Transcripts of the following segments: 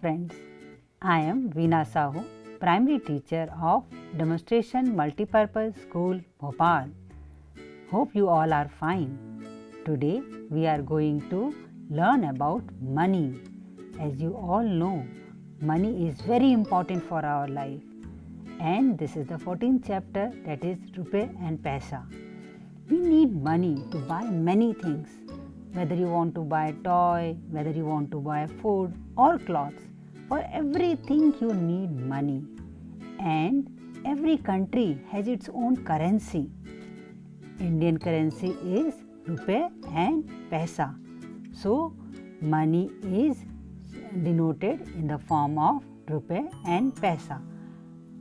friends, I am Veena Sahu, primary teacher of Demonstration Multipurpose School, Bhopal. Hope you all are fine. Today we are going to learn about money. As you all know, money is very important for our life. And this is the 14th chapter, that is Rupee and Paisa. We need money to buy many things. Whether you want to buy a toy, whether you want to buy food or clothes, for everything you need money. And every country has its own currency. Indian currency is Rupee and Paisa. So, money is denoted in the form of Rupee and Paisa.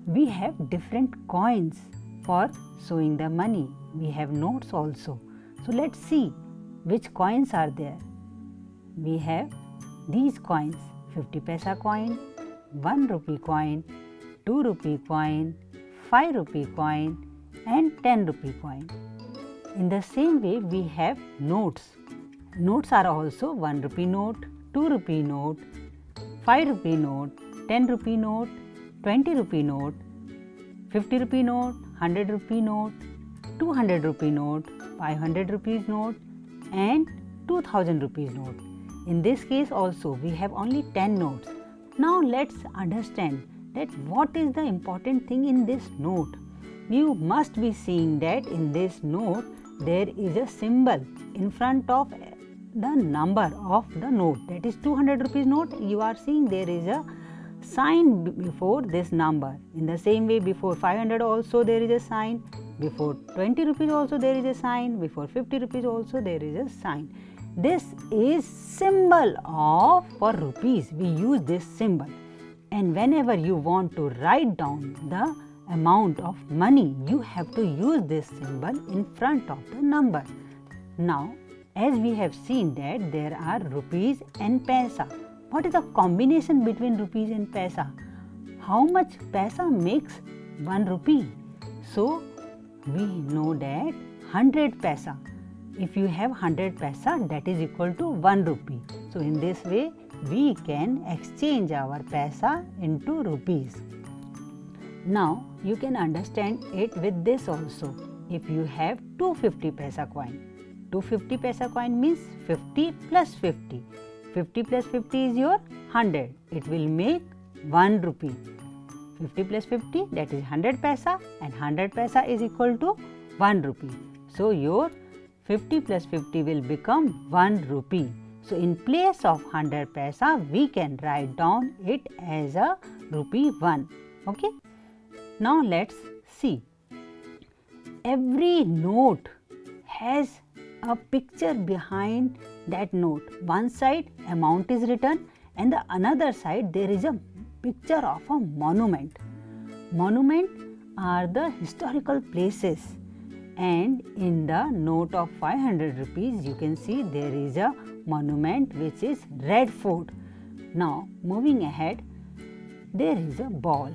We have different coins for showing the money. We have notes also. So, let's see which coins are there. We have these coins: 50 paisa coin, 1 rupee coin, 2 rupee coin, 5 rupee coin and 10 rupee coin. In the same way, we have notes. Notes are also 1 rupee note, 2 rupee note, 5 rupee note, 10 rupee note, 20 rupee note, 50 rupee note, 100 rupee note, 200 rupee note, 500 rupees note and 2000 rupees note. In this case also we have only 10 notes. Now let's understand that what is the important thing in this note. You must be seeing that in this note there is a symbol in front of the number of the note. That is 200 rupees note. You are seeing there is a sign before this number. In the same way, before 500 also there is a sign. Before 20 rupees also there is a sign. Before 50 rupees also there is a sign. This is symbol of for rupees. We use this symbol. And whenever you want to write down the amount of money, you have to use this symbol in front of the number. Now, as we have seen that there are rupees and paisa. What is the combination between rupees and paisa? How much paisa makes 1 rupee? So, we know that 100 paisa. If you have 100 paisa, that is equal to 1 rupee. So, in this way, we can exchange our paisa into rupees. Now, you can understand it with this also. If you have 250 paisa coin, 250 paisa coin means 50 plus 50. 50 plus 50 is your 100. It will make 1 rupee. 50 plus 50, that is 100 paisa, and 100 paisa is equal to 1 rupee. So, your 50 plus 50 will become 1 rupee. So, in place of 100 paisa, we can write down it as a rupee 1. Okay. Now, let's see. Every note has a picture behind that note. One side amount is written and the another side there is a picture of a monument. Monument are the historical places, and in the note of 500 rupees you can see there is a monument which is Red Fort. Now moving ahead, there is a ball.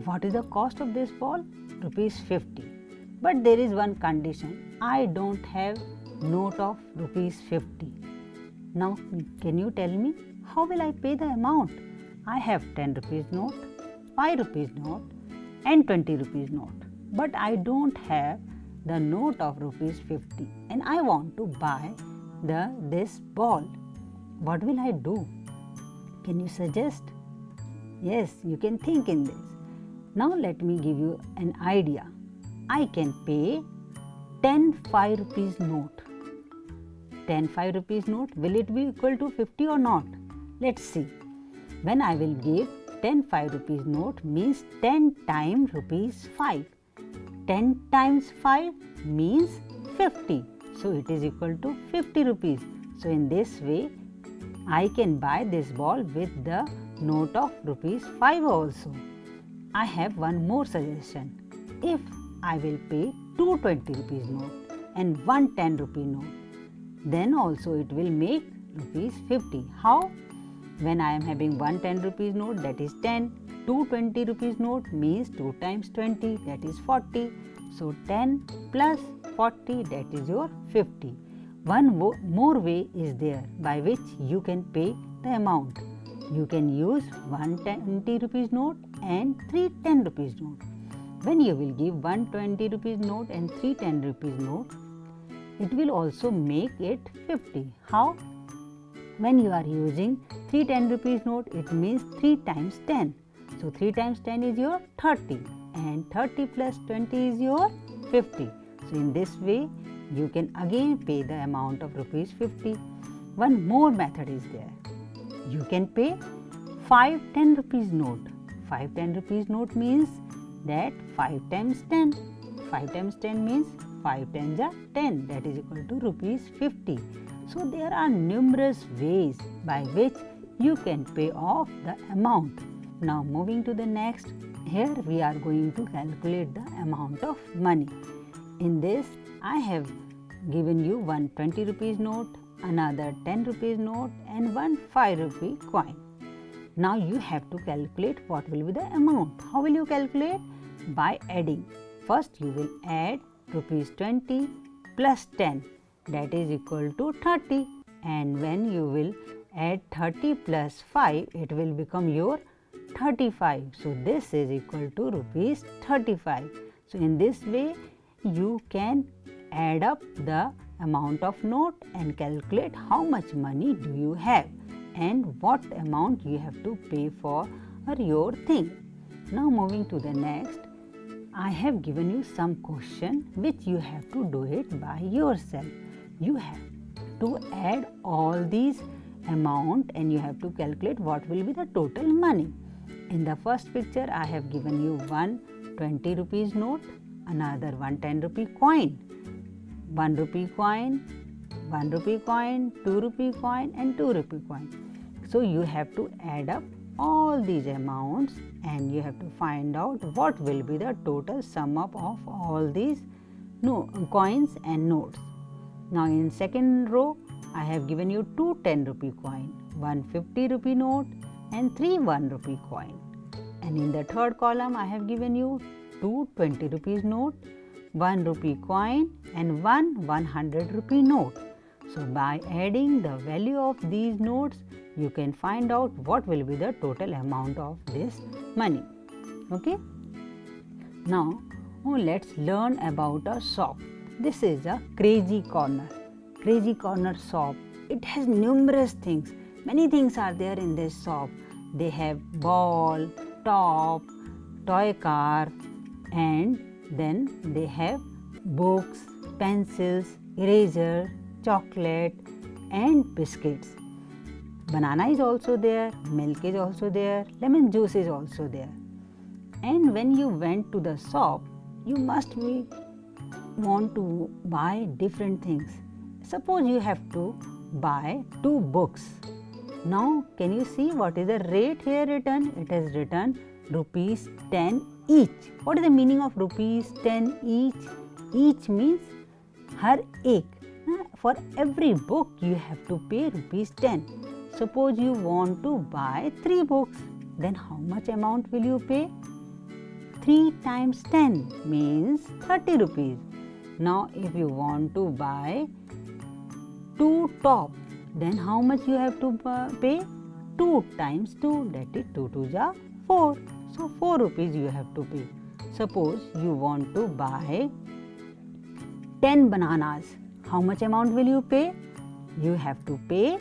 What is the cost of this ball? Rupees 50. But there is one condition. I don't have note of rupees 50. Now, can you tell me how will I pay the amount? I have 10 rupees note, 5 rupees note and 20 rupees note. But I don't have the note of rupees 50 and I want to buy this ball. What will I do? Can you suggest? Yes, you can think in this. Now, let me give you an idea. I can pay 10 5 rupees note. 10 5 rupees note, will it be equal to 50 or not? Let's see. When I will give 10 5 rupees note means 10 times rupees 5. 10 times 5 means 50. So, it is equal to 50 rupees. So, in this way, I can buy this ball with the note of rupees 5 also. I have one more suggestion. If I will pay 220 rupees note and 1 10 rupee note, then also it will make rupees 50. How? When I am having 1 10 rupees note, that is 10. 220 rupees note means 2 times 20, that is 40. So, 10 plus 40, that is your 50. One more way is there by which you can pay the amount. You can use one 20 rupees note and 3 10 rupees note. When you will give one 20 rupees note and 3 10 rupees note, it will also make it 50. How? When you are using 3 10 rupees note, it means 3 times 10. So 3 times 10 is your 30 and 30 plus 20 is your 50. So in this way, you can again pay the amount of rupees 50. One more method is there. You can pay 5 10 rupees note. 5 10 rupees note means that 5 times 10. 5 times 10 means 5 tens are 10, that is equal to rupees 50. So there are numerous ways by which you can pay off the amount. Now moving to the next, here we are going to calculate the amount of money. In this, I have given you one 20 rupees note, another 10 rupees note and one 5 rupee coin. Now you have to calculate what will be the amount. How will you calculate? By adding. First you will add rupees 20 plus 10, that is equal to 30, and when you will add 30 plus 5, it will become your 35. So this is equal to rupees 35. So in this way you can add up the amount of note and calculate how much money do you have and what amount you have to pay for your thing. Now moving to the next, I have given you some question which you have to do it by yourself. You have to add all these amount and you have to calculate what will be the total money. In the first picture, I have given you one 20 rupees note, another one 10 rupee coin, 1 rupee coin, 1 rupee coin, 2 rupee coin and 2 rupee coin. So you have to add up all these amounts and you have to find out what will be the total sum up of all these coins and notes. Now in second row, I have given you two 10 rupee coin, one 50 rupee note and 3 1 rupee coin. And in the third column, I have given you two 20 rupees note, 1 rupee coin and one 100 rupee note. So by adding the value of these notes, you can find out what will be the total amount of this money. Okay. Now let's learn about a shop. This is a Crazy Corner. Crazy Corner shop. It has numerous things. Many things are there in this shop. They have ball, top, toy car, and then they have books, pencils, eraser, chocolate and biscuits. Banana is also there, milk is also there, lemon juice is also there. And when you went to the shop, you must want to buy different things. Suppose you have to buy 2 books. Now can you see what is the rate here written? It is written rupees 10 each. What is the meaning of rupees 10 each? Each means har ek. For every book you have to pay rupees 10. Suppose you want to buy 3 books, then how much amount will you pay? 3 times 10 means 30 rupees. Now if you want to buy 2 top, then how much you have to pay? 2 times 2, that is 2 2s are 4. So 4 rupees you have to pay. Suppose you want to buy 10 bananas. How much amount will you pay? You have to pay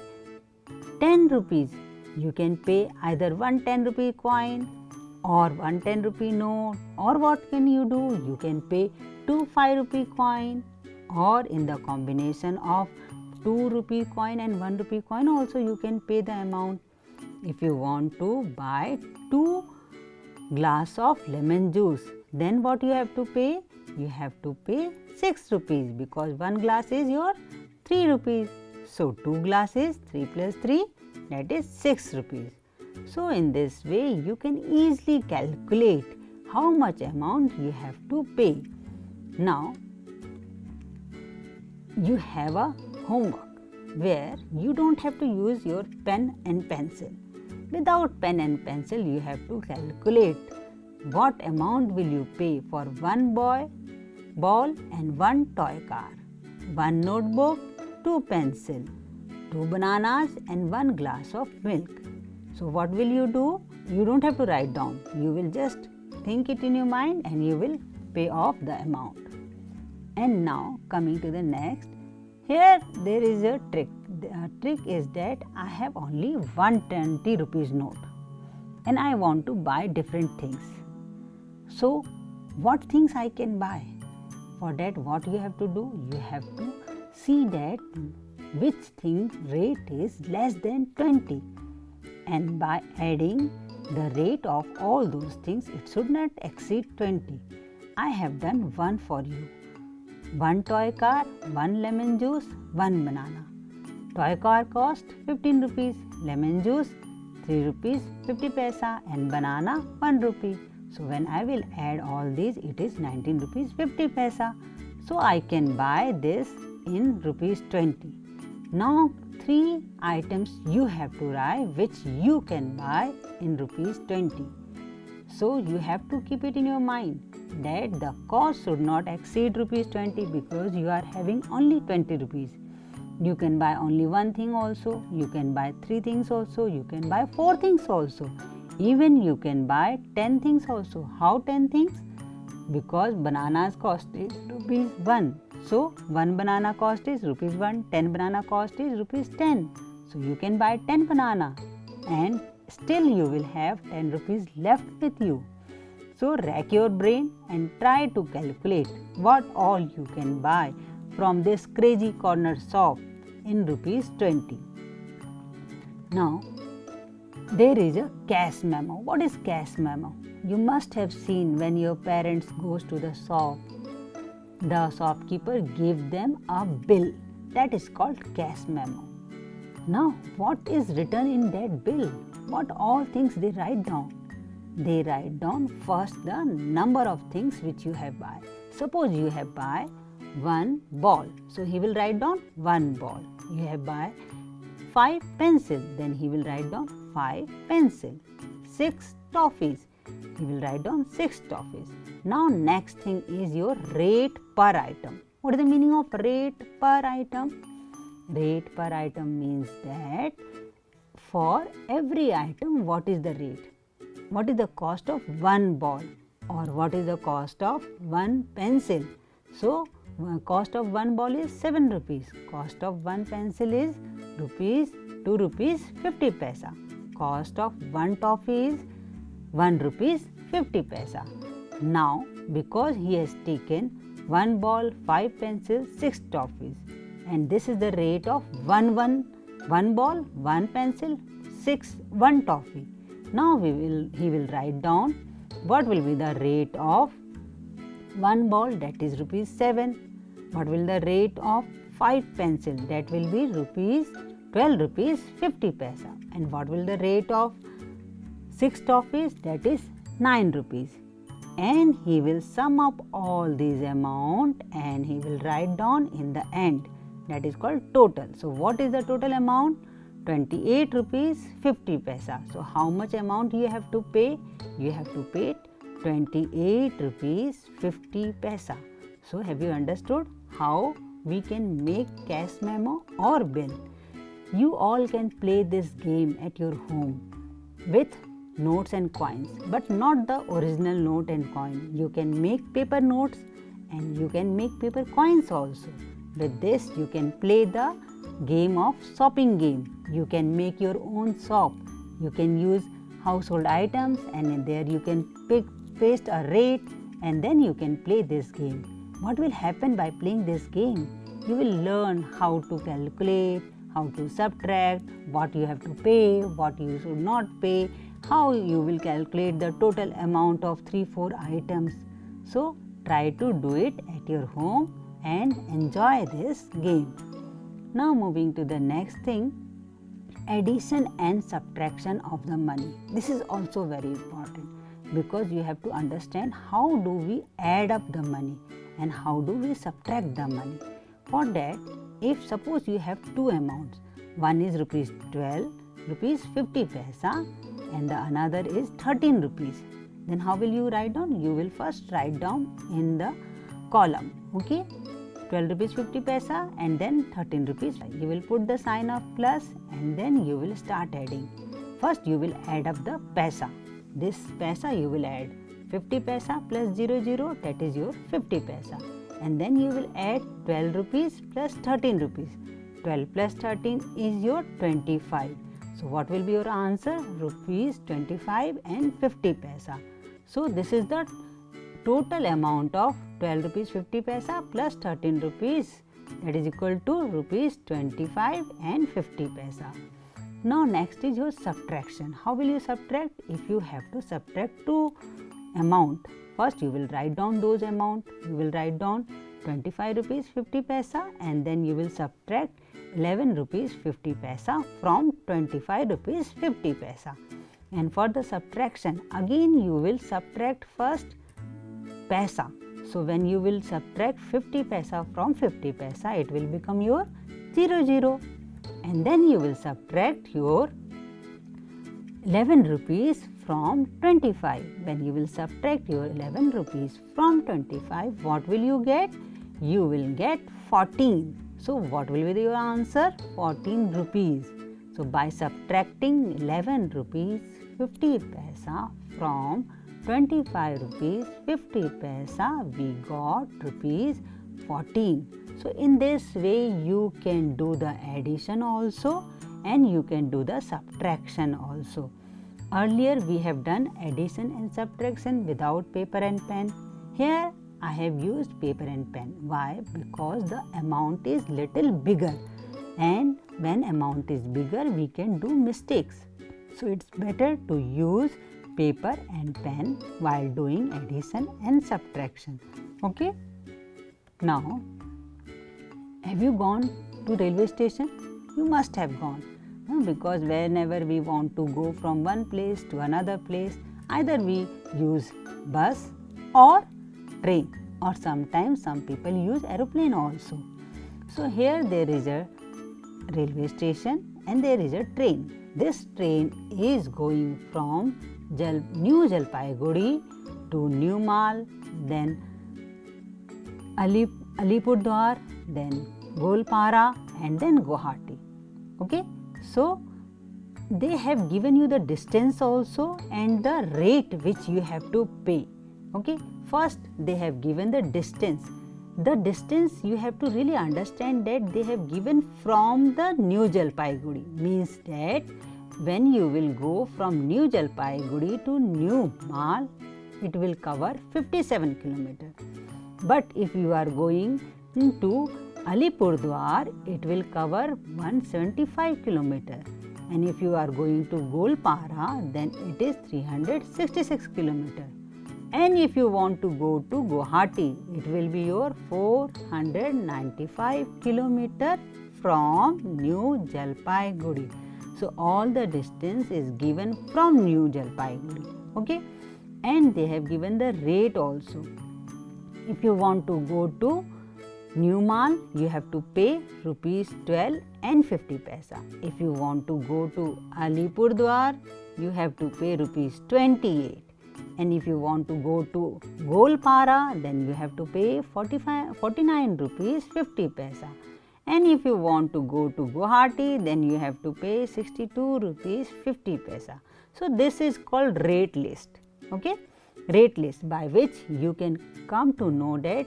10 rupees. You can pay either one 10 rupee coin or one 10 rupee note, or what can you do? You can pay 2 5 rupee coin, or in the combination of 2 rupee coin and 1 rupee coin also you can pay the amount. If you want to buy 2 glass of lemon juice, then what you have to pay? You have to pay 6 rupees because 1 glass is your 3 rupees. So 2 glasses, 3 plus 3, that is 6 rupees. So in this way you can easily calculate how much amount you have to pay. Now you have a homework where you don't have to use your pen and pencil. Without pen and pencil you have to calculate what amount will you pay for 1 ball and 1 toy car, 1 notebook, 2 pencil, 2 bananas and 1 glass of milk. So what will you do? You don't have to write down. You will just think it in your mind and you will pay off the amount. And now coming to the next, here there is a trick. The trick is that I have only 120 rupees note and I want to buy different things. So what things I can buy? For that what you have to do? You have to see that which thing rate is less than 20, and by adding the rate of all those things it should not exceed 20. I have done one for you. 1 toy car, 1 lemon juice, 1 banana. Toy car cost 15 rupees, lemon juice 3 rupees 50 paisa and banana 1 rupee. So when I will add all these, it is 19 rupees 50 paisa. So I can buy this in rupees 20. Now 3 items you have to write which you can buy in rupees 20. So you have to keep it in your mind that the cost should not exceed rupees 20 because you are having only 20 rupees. You can buy only one thing also, you can buy 3 things also, you can buy 4 things also. Even you can buy 10 things also. How 10 things? Because bananas cost is rupees 1. So 1 banana cost is rupees 1, 10 banana cost is rupees 10. So you can buy 10 banana and still you will have 10 rupees left with you. So rack your brain and try to calculate what all you can buy from this crazy corner shop in rupees 20. Now there is a cash memo. What is cash memo? You must have seen when your parents goes to the shop, the shopkeeper gives them a bill. That is called cash memo. Now what is written in that bill? What all things they write down? They write down first the number of things which you have buy. Suppose you have buy 1 ball. So he will write down 1 ball. You have buy 5 pencils. Then he will write down 5 pencil. 6 toffees. He will write down 6 toffees. Now next thing is your rate per item. What is the meaning of rate per item? Rate per item means that for every item what is the rate? What is the cost of 1 ball or what is the cost of 1 pencil? So cost of 1 ball is 7 rupees. Cost of 1 pencil is 2 rupees 50 paisa. Cost of 1 toffee is 1 rupees 50 paisa. Now because he has taken 1 ball, 5 pencils, 6 toffees and this is the rate of 1 ball, 1 pencil, 1 toffee. Now he will write down what will be the rate of 1 ball, that is rupees 7. What will the rate of 5 pencil, that will be 12 rupees 50 paisa. And what will the rate of 6 toffees, that is 9 rupees. And he will sum up all these amount and he will write down in the end, that is called total. So what is the total amount? 28 rupees 50 paisa. So how much amount you have to pay? You have to pay 28 rupees 50 paisa. So have you understood how we can make cash memo or bill? You all can play this game at your home with notes and coins, but not the original note and coin. You can make paper notes and you can make paper coins also. With this you can play the game of shopping game. You can make your own shop. You can use household items and in there you can paste a rate and then you can play this game. What will happen by playing this game? You will learn how to calculate, how to subtract, what you have to pay, what you should not pay, how you will calculate the total amount of 3-4 items. So try to do it at your home and enjoy this game. Now moving to the next thing, addition and subtraction of the money. This is also very important because you have to understand how do we add up the money and how do we subtract the money. For that, if suppose you have 2 amounts, one is rupees 12, rupees 50 paisa and the another is 13 rupees, then how will you write down? You will first write down in the column, okay, 12 rupees 50 paisa and then 13 rupees. You will put the sign of plus and then you will start adding. First you will add up the paisa. This paisa you will add 50 paisa plus 00, that is your 50 paisa. And then you will add 12 rupees plus 13 rupees. 12 plus 13 is your 25. So what will be your answer? Rupees 25 and 50 paisa. So this is the total amount of 12 rupees 50 paisa plus 13 rupees, that is equal to rupees 25 and 50 paisa. Now next is your subtraction. How will you subtract? If you have to subtract two amount, first you will write down those amount. You will write down 25 rupees 50 paisa and then you will subtract 11 rupees 50 paisa from 25 rupees 50 paisa. And for the subtraction, again you will subtract first paisa. So when you will subtract 50 paisa from 50 paisa, it will become your 00. And then you will subtract your 11 rupees from 25. When you will subtract your 11 rupees from 25, what will you get? You will get 14. So what will be your answer? 14 rupees. So by subtracting 11 rupees 50 paisa from 25 rupees 50 paisa, we got rupees 14. So in this way you can do the addition also and you can do the subtraction also. Earlier we have done addition and subtraction without paper and pen. Here I have used paper and pen. Why? Because the amount is little bigger, and when amount is bigger we can do mistakes. So it's better to use paper and pen while doing addition and subtraction. Okay? Now, have you gone to railway station? You must have gone, because whenever we want to go from one place to another place, either we use bus or train, or sometimes some people use aeroplane also. So here there is a railway station and there is a train. This train is going from New Jalpaiguri to New Mal, then Alipurdwar, then Golpara and then Guwahati. Okay, so they have given you the distance also and the rate which you have to pay. Okay, first they have given the distance. The distance you have to really understand that they have given from the New Jalpaiguri, means that when you will go from New Jalpaiguri to New Mal, it will cover 57 km. But if you are going to Alipurdwar, it will cover 175 km. And if you are going to Golpara, then it is 366 km. And if you want to go to Guwahati, it will be your 495 km from New Jalpaiguri. So all the distance is given from New Jalpaiguri. Okay, and they have given the rate also. If you want to go to New Mal, you have to pay rupees 12 and 50 paisa. If you want to go to Alipurdwar, you have to pay rupees 28. And if you want to go to Golpara, then you have to pay 49 rupees 50 paisa. And if you want to go to Guwahati, then you have to pay 62 rupees 50 paisa. So this is called rate list. Okay, rate list, by which you can come to know that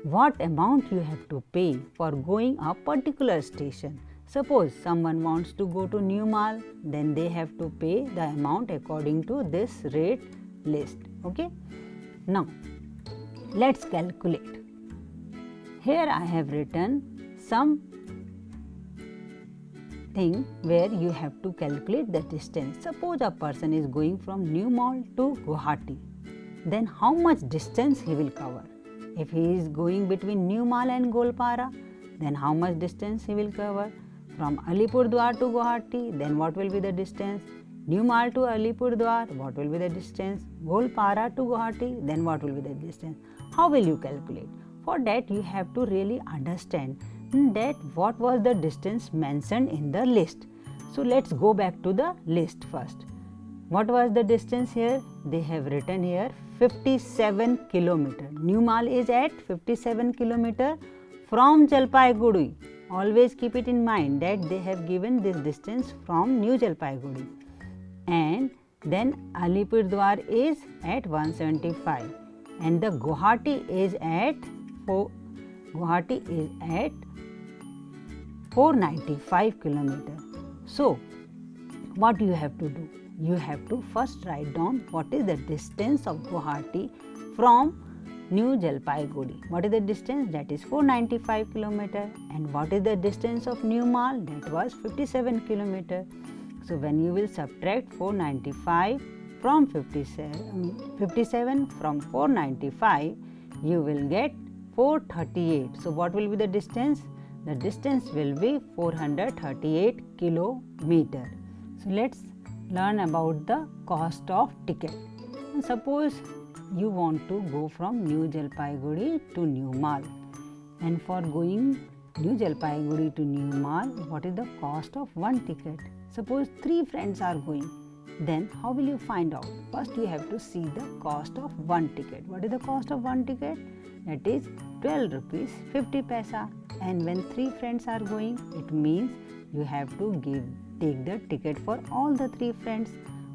what amount you have to pay for going a particular station. Suppose someone wants to go to New Mal, then they have to pay the amount according to this rate list. Okay, now let's calculate. Here I have written some thing where you have to calculate the distance. Suppose a person is going from New Mal to Guwahati, then how much distance he will cover? If he is going between New Mal and Golpara, then how much distance he will cover? From Alipurdwar to Guwahati, then what will be the distance? New Mal to Alipurdwar, what will be the distance? Golpara to Guwahati, then what will be the distance? How will you calculate? For that you have to really understand that what was the distance mentioned in the list. So let's go back to the list first. What was the distance here? They have written here 57 km. New Mal is at 57 km from Jalpaiguri. Always keep it in mind that they have given this distance from New Jalpaiguri. and then Alipurdwar is at 175 and the Guwahati is at 495 kilometer. So what you have to do? You have to first write down what is the distance of Guwahati from New Jalpaiguri. What is the distance? That is 495 kilometer. And what is the distance of New Mal? That was 57 kilometer. So when you will subtract 495 from 57 from 495, you will get 438. So what will be the distance? The distance will be 438 kilometer. So let's learn about the cost of ticket. Suppose you want to go from New Jalpaiguri to New Mal, and for going New Jalpaiguri to New Mal, what is the cost of one ticket? Suppose 3 friends are going, then how will you find out? First you have to see the cost of one ticket. What is the cost of one ticket? That is 12 rupees 50 paisa. And when 3 friends are going, it means you have to take the ticket for all the 3 friends.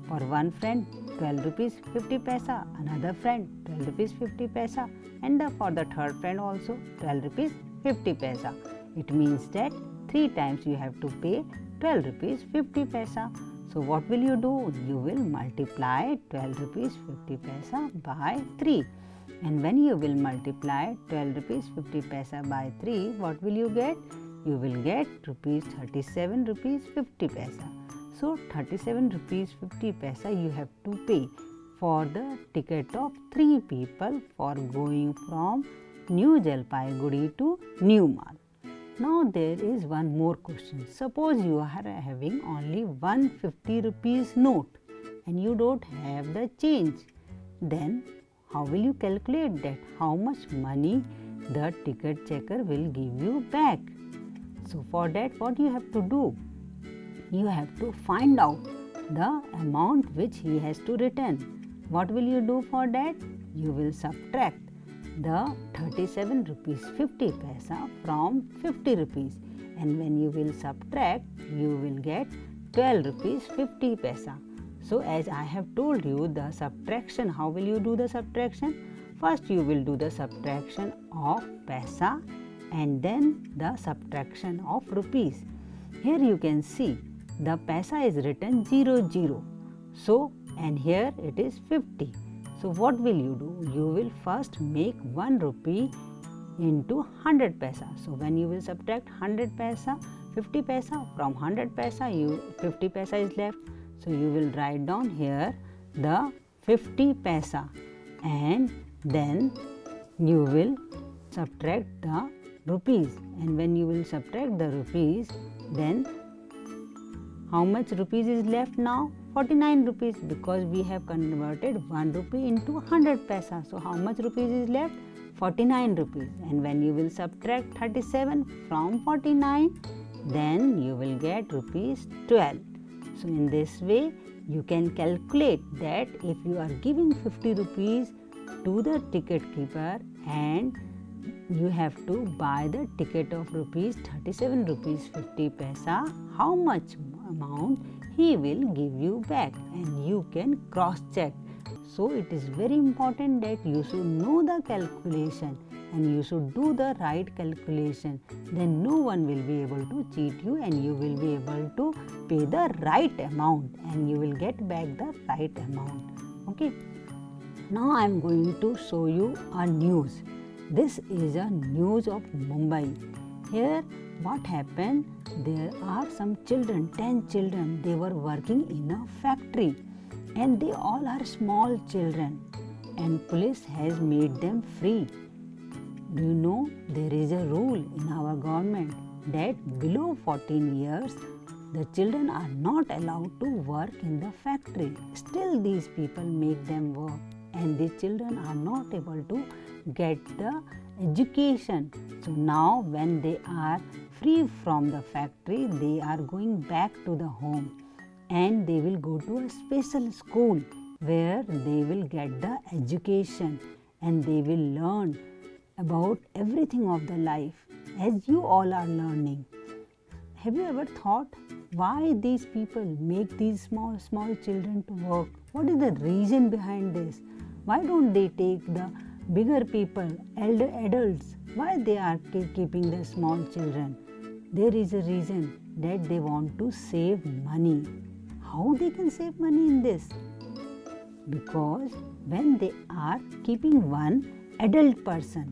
For one friend 12 rupees 50 paisa, another friend 12 rupees 50 paisa, and for the third friend also 12 rupees 50 paisa. It means that 3 times you have to pay 12 rupees 50 paisa. So what will you do? You will multiply 12 rupees 50 paisa by 3. And when you will multiply 12 rupees 50 paisa by 3, what will you get? You will get 37 rupees 50 paisa. So 37 rupees 50 paisa you have to pay for the ticket of 3 people for going from New Jalpaiguri to New Mal. Now there is one more question. Suppose you are having only 150 rupees note and you don't have the change. Then how will you calculate that? How much money the ticket checker will give you back? So for that, what you have to do? You have to find out the amount which he has to return. What will you do for that? You will subtract the 37 rupees 50 paisa from 50 rupees, and when you will subtract, you will get 12 rupees 50 paisa. So as I have told you the subtraction, how will you do the subtraction? First you will do the subtraction of paisa and then the subtraction of rupees. Here you can see the paisa is written 00. So and here it is 50. So what will you do? You will first make 1 rupee into 100 paisa. So when you will subtract 100 paisa, 50 paisa from 100 paisa, 50 paisa is left. So you will write down here the 50 paisa and then you will subtract the rupees, and when you will subtract the rupees, then how much rupees is left now? 49 rupees, because we have converted 1 rupee into 100 paisa. So how much rupees is left? 49 rupees. And when you will subtract 37 from 49, then you will get rupees 12. So in this way you can calculate that if you are giving 50 rupees to the ticket keeper and you have to buy the ticket of rupees 37 rupees 50 paisa, how much amount he will give you back, and you can cross check. So it is very important that you should know the calculation and you should do the right calculation. Then no one will be able to cheat you and you will be able to pay the right amount and you will get back the right amount. Okay. Now I am going to show you a news. This is a news of Mumbai. Here what happened? There are some children, 10 children, they were working in a factory and they all are small children and police has made them free. Do you know there is a rule in our government that below 14 years the children are not allowed to work in the factory. Still these people make them work and the children are not able to get the education. So now when they are free from the factory, they are going back to the home and they will go to a special school where they will get the education and they will learn about everything of the life as you all are learning. Have you ever thought why these people make these small children to work? What is the reason behind this? Why don't they take the bigger people, elder adults? Why they are keeping the small children? There is a reason, that they want to save money. How they can save money in this? Because when they are keeping one adult person,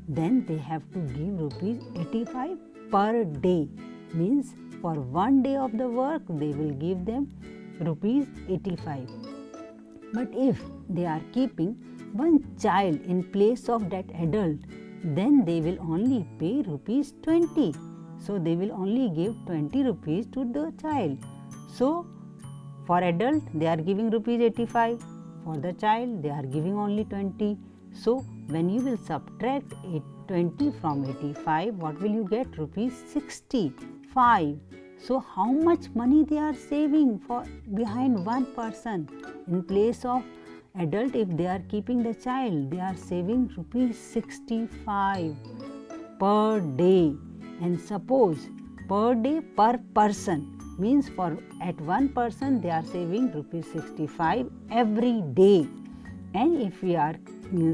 then they have to give rupees 85 per day. Means for 1 day of the work, they will give them rupees 85. But if they are keeping one child in place of that adult, then they will only pay rupees 20. So they will only give 20 rupees to the child. So for adult, they are giving rupees 85. For the child, they are giving only 20. So when you will subtract 20 from 85, what will you get? Rupees 65. So how much money they are saving for behind one person? In place of adult, if they are keeping the child, they are saving rupees 65 per day. And suppose per day per person, means for at one person they are saving rupees 65 every day. And if we are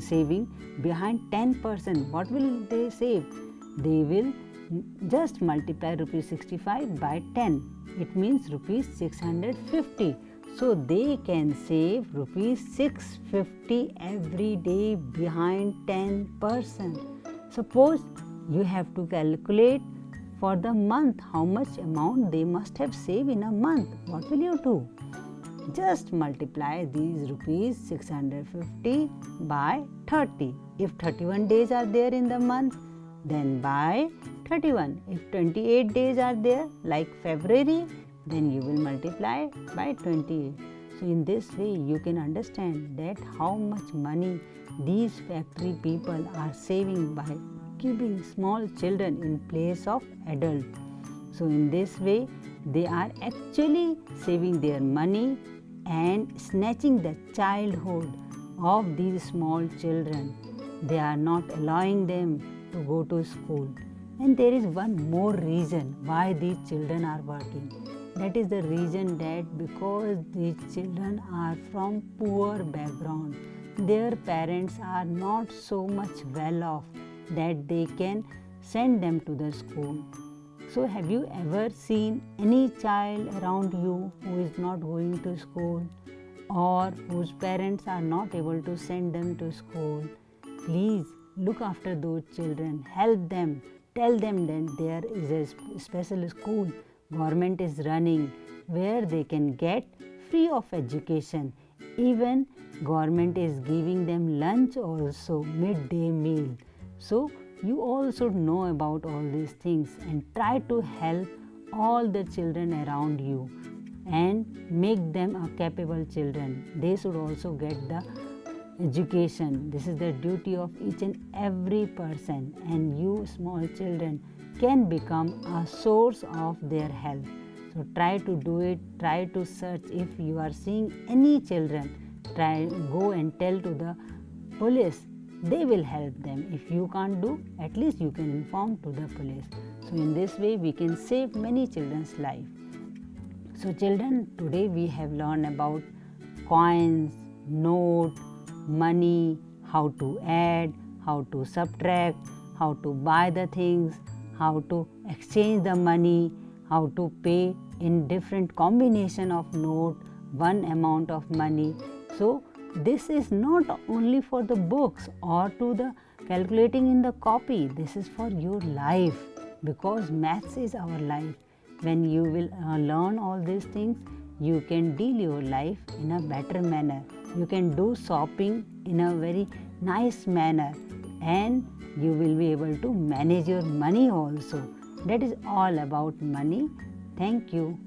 saving behind 10%, what will they save? They will just multiply rupees 65 by 10. It means rupees 650. So they can save rupees 650 every day behind 10%. Suppose you have to calculate for the month how much amount they must have saved in a month. What will you do? Just multiply these rupees 650 by 30. If 31 days are there in the month, then by 31. If 28 days are there, like February, then you will multiply by 28. So in this way, you can understand that how much money these factory people are saving by keeping small children in place of adult. So in this way, they are actually saving their money and snatching the childhood of these small children. They are not allowing them to go to school. And there is one more reason why these children are working. That is the reason that because these children are from poor background, their parents are not so much well off that they can send them to the school. So have you ever seen any child around you who is not going to school or whose parents are not able to send them to school? Please look after those children, help them, tell them that there is a special school government is running where they can get free of education. Even government is giving them lunch also, midday meal. So you all should know about all these things and try to help all the children around you and make them a capable children. They should also get the education. This is the duty of each and every person, and you small children can become a source of their help. So try to do it. Try to search. If you are seeing any children, go and tell to the police. They will help them. If you can't do, at least you can inform to the police. So in this way we can save many children's life. So children, today we have learned about coins, note, money, how to add, how to subtract, how to buy the things, how to exchange the money, how to pay in different combination of note, one amount of money. So this is not only for the books or to the calculating in the copy. This is for your life, because maths is our life. When you will learn all these things, you can deal your life in a better manner. You can do shopping in a very nice manner, and you will be able to manage your money also. That is all about money. Thank you.